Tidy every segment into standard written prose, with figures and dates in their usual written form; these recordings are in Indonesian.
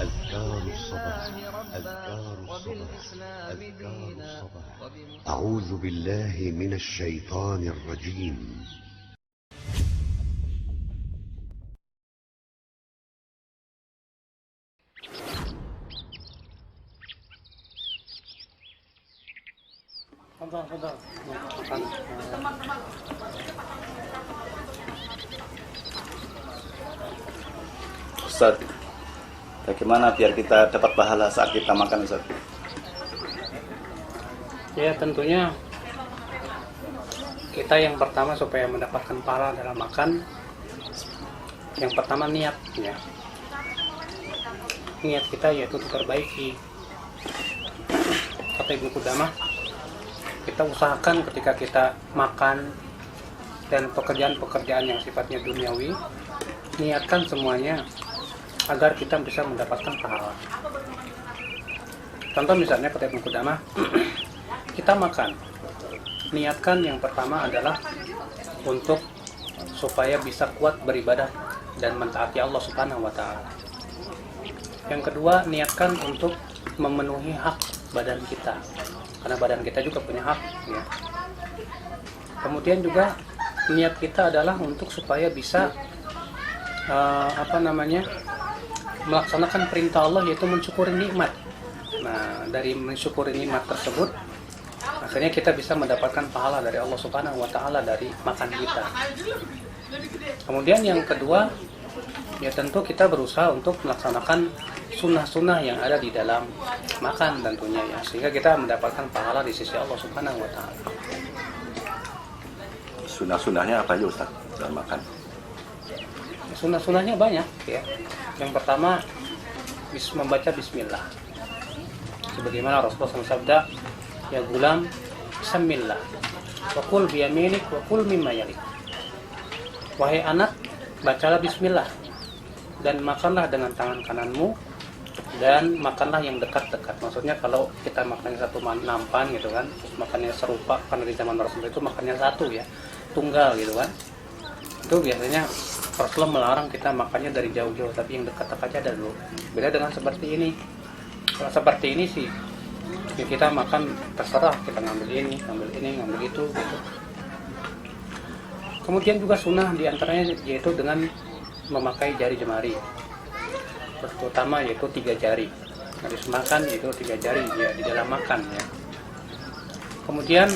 أذكار الصباح أذكار الصباح أذكار الصباح أعوذ بالله من الشيطان الرجيم. Ustaz, bagaimana biar kita dapat pahala saat kita makan, Ustaz? Ya, tentunya kita yang pertama supaya mendapatkan pahala dalam makan, yang pertama niat, ya. Niat kita yaitu diperbaiki. Kata Ibnu Qudamah, kita usahakan ketika kita makan dan pekerjaan-pekerjaan yang sifatnya duniawi, niatkan semuanya agar kita bisa mendapatkan pahala. Contoh misalnya kata Ibnu Qudamah, kita makan, niatkan yang pertama adalah untuk supaya bisa kuat beribadah dan mentaati Allah Subhanahu wa taala. Yang kedua, niatkan untuk memenuhi hak badan kita, karena badan kita juga punya hak, ya. Kemudian juga niat kita adalah untuk supaya bisa melaksanakan perintah Allah, yaitu mensyukuri nikmat. Nah, dari mensyukuri nikmat tersebut, akhirnya kita bisa mendapatkan pahala dari Allah Subhanahu wa taala dari makan kita. Kemudian yang kedua, ya tentu kita berusaha untuk melaksanakan sunnah-sunnah yang ada di dalam makan tentunya, ya, sehingga kita mendapatkan pahala di sisi Allah Subhanahu wa taala. Sunnah-sunnahnya apa aja, Ustaz, dalam makan? Sunnah-sunnahnya banyak, ya. Yang pertama, membaca bismillah. Sebagaimana Rasulullah SAW, ya gulam, bismillah. Wa kul biyaminik wa kul mimma yalik. Wahai anak, bacalah bismillah dan makanlah dengan tangan kananmu dan makanlah yang dekat-dekat. Maksudnya kalau kita makannya satu nampan gitu kan, makannya serupa, karena di zaman Rasulullah itu makannya satu, ya, tunggal gitu kan. Itu biasanya Rasulullah melarang kita makannya dari jauh-jauh, tapi yang dekat-dekat aja dulu. Beda dengan seperti ini. Kalau seperti ini sih, ya kita makan terserah, kita ngambil ini, ngambil itu, gitu. Kemudian juga sunnah diantaranya yaitu dengan memakai jari jemari, terutama yaitu 3 jari. Habis makan yaitu 3 jari, ya, di dalam makan, ya. Kemudian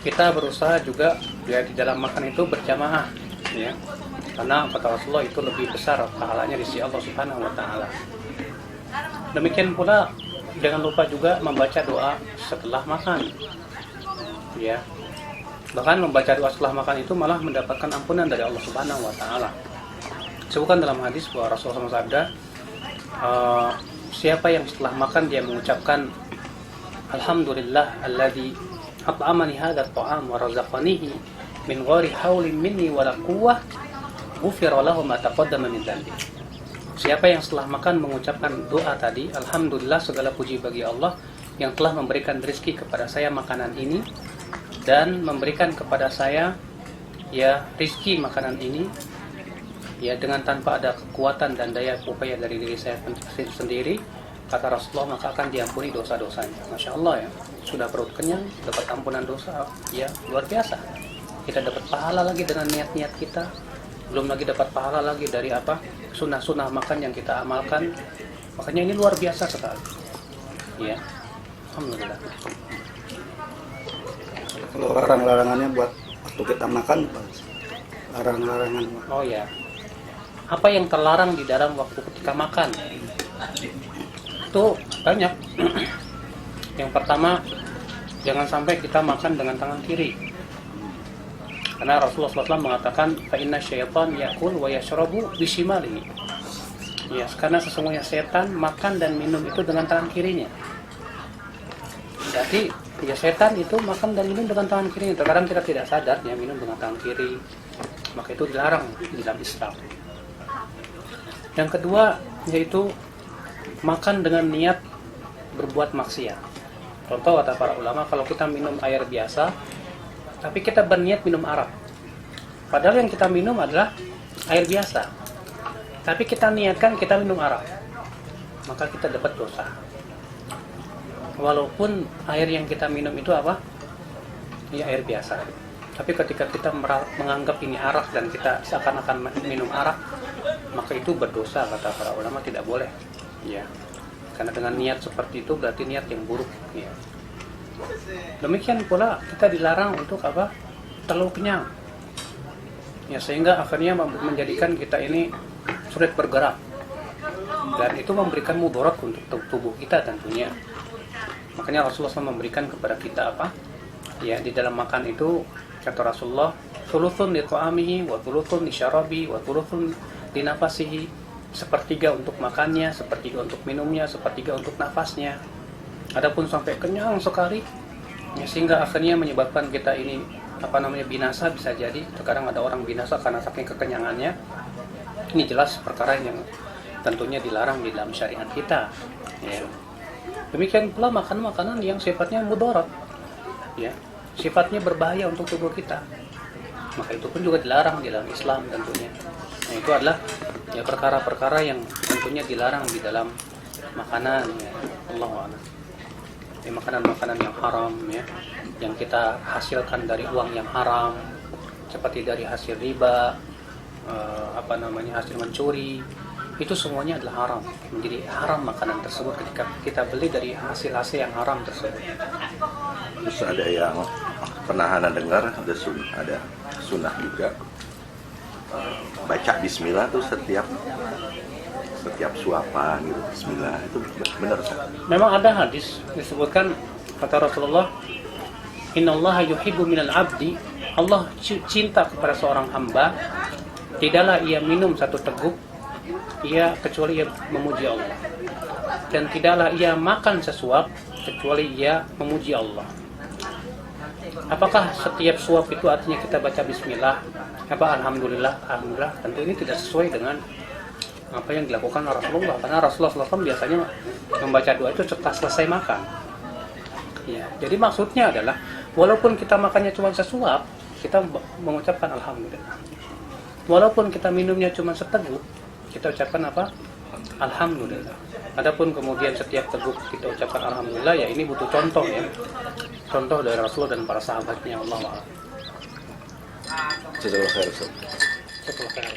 kita berusaha juga, ya, di dalam makan itu berjamaah, ya, karena kata Rasulullah itu lebih besar pahalanya di sisi Allah Subhanahu wa taala. Demikian pula jangan lupa juga membaca doa setelah makan, ya. Bahkan membaca doa setelah makan itu malah mendapatkan ampunan dari Allah Subhanahu wa taala. Disebutkan dalam hadis bahwa Rasulullah bersabda, siapa yang setelah makan dia mengucapkan alhamdulillah alladzi at'amani hadzal ta'am wa razaqanihi min ghairi haulin minni wala quwwah ghufira lahu ma taqaddama min dhanbi. Siapa yang setelah makan mengucapkan doa tadi, alhamdulillah segala puji bagi Allah yang telah memberikan rezeki kepada saya makanan ini dan memberikan kepada saya, ya, rezeki makanan ini, ya, dengan tanpa ada kekuatan dan daya upaya dari diri saya sendiri, kata Rasulullah, maka akan diampuni dosa-dosanya. Masya Allah, ya, sudah perut kenyang, dapat ampunan dosa, ya, luar biasa. Kita dapat pahala lagi dengan niat-niat kita, belum lagi dapat pahala lagi dari apa, sunnah-sunnah makan yang kita amalkan. Makanya ini luar biasa sekali, ya. Alhamdulillah. Kalau larang-larangannya buat waktu kita makan, larang-larangan. Oh ya, apa yang terlarang di dalam waktu ketika makan? Itu banyak. Yang pertama, jangan sampai kita makan dengan tangan kiri. Karena Rasulullah SAW mengatakan, fa inna syaitan yakul wa yashrabu bishimalihi. Ya, karena sesungguhnya setan makan dan minum itu dengan tangan kirinya. Jadi, ya, setan itu makan dan minum dengan tangan kirinya. Terkadang kita tidak sadar, ya, minum dengan tangan kiri. Maka itu dilarang di dalam Islam. Yang kedua, yaitu makan dengan niat berbuat maksiat. Contoh kata para ulama, kalau kita minum air biasa, tapi kita berniat minum arak, padahal yang kita minum adalah air biasa. Tapi kita niatkan kita minum arak, maka kita dapat dosa. Walaupun air yang kita minum itu apa? Ya air biasa. Tapi ketika kita menganggap ini arak dan kita seakan-akan minum arak, maka itu berdosa, kata para ulama, tidak boleh. Ya. Karena dengan niat seperti itu berarti niat yang buruk. Ya. Demikian pula kita dilarang untuk apa? Terlalu kenyang. Ya, sehingga akhirnya menjadikan kita ini sulit bergerak. Dan itu memberikan mudarat untuk tubuh kita tentunya. Makanya Rasulullah SAW memberikan kepada kita apa? Ya, di dalam makan itu kata Rasulullah, thuluthun li ta'amihi wa thuluthun li syarabi wa thuluthun li nafasihi. Sepertiga untuk makannya, sepertiga untuk minumnya, sepertiga untuk nafasnya. Adapun sampai kenyang sekali, ya, sehingga akhirnya menyebabkan kita ini binasa, bisa jadi. Terkadang ada orang binasa karena saking kekenyangannya. Ini jelas perkara yang tentunya dilarang di dalam syariat kita. Ya. Demikian pula makanan-makanan yang sifatnya mudarat, ya, sifatnya berbahaya untuk tubuh kita. Maka itu pun juga dilarang di dalam Islam tentunya. Nah, itu adalah ya perkara-perkara yang tentunya dilarang di dalam makanan. Ya. Allahu a'lam. Makanan-makanan yang haram, ya, yang kita hasilkan dari uang yang haram, seperti dari hasil riba, hasil mencuri, itu semuanya adalah haram. Menjadi haram makanan tersebut ketika kita beli dari hasil-hasil yang haram tersebut. Terus ada yang pernah Anda dengar ada sunnah juga, baca Bismillah tuh setiap suapan gitu, Bismillah, itu benar kan? Memang ada hadis disebutkan, kata Rasulullah, Innallaha yuhibbu minal abdi, Allah cinta kepada seorang hamba, tidaklah ia minum satu teguk kecuali ia memuji Allah, dan tidaklah ia makan sesuap kecuali ia memuji Allah. Apakah setiap suap itu artinya kita baca Bismillah? Alhamdulillah? Alhamdulillah, tentu ini tidak sesuai dengan apa yang dilakukan Rasulullah, karena Rasulullah SAW biasanya membaca doa itu setelah selesai makan. Ya, jadi maksudnya adalah walaupun kita makannya cuma sesuap, kita mengucapkan Alhamdulillah. Walaupun kita minumnya cuma seteguk, kita ucapkan apa? Alhamdulillah. Adapun kemudian setiap teguk kita ucapkan Alhamdulillah, ya ini butuh contoh, ya, contoh dari Rasulullah dan para sahabatnya. Allah. Jazakallahu khairan. Setelah saya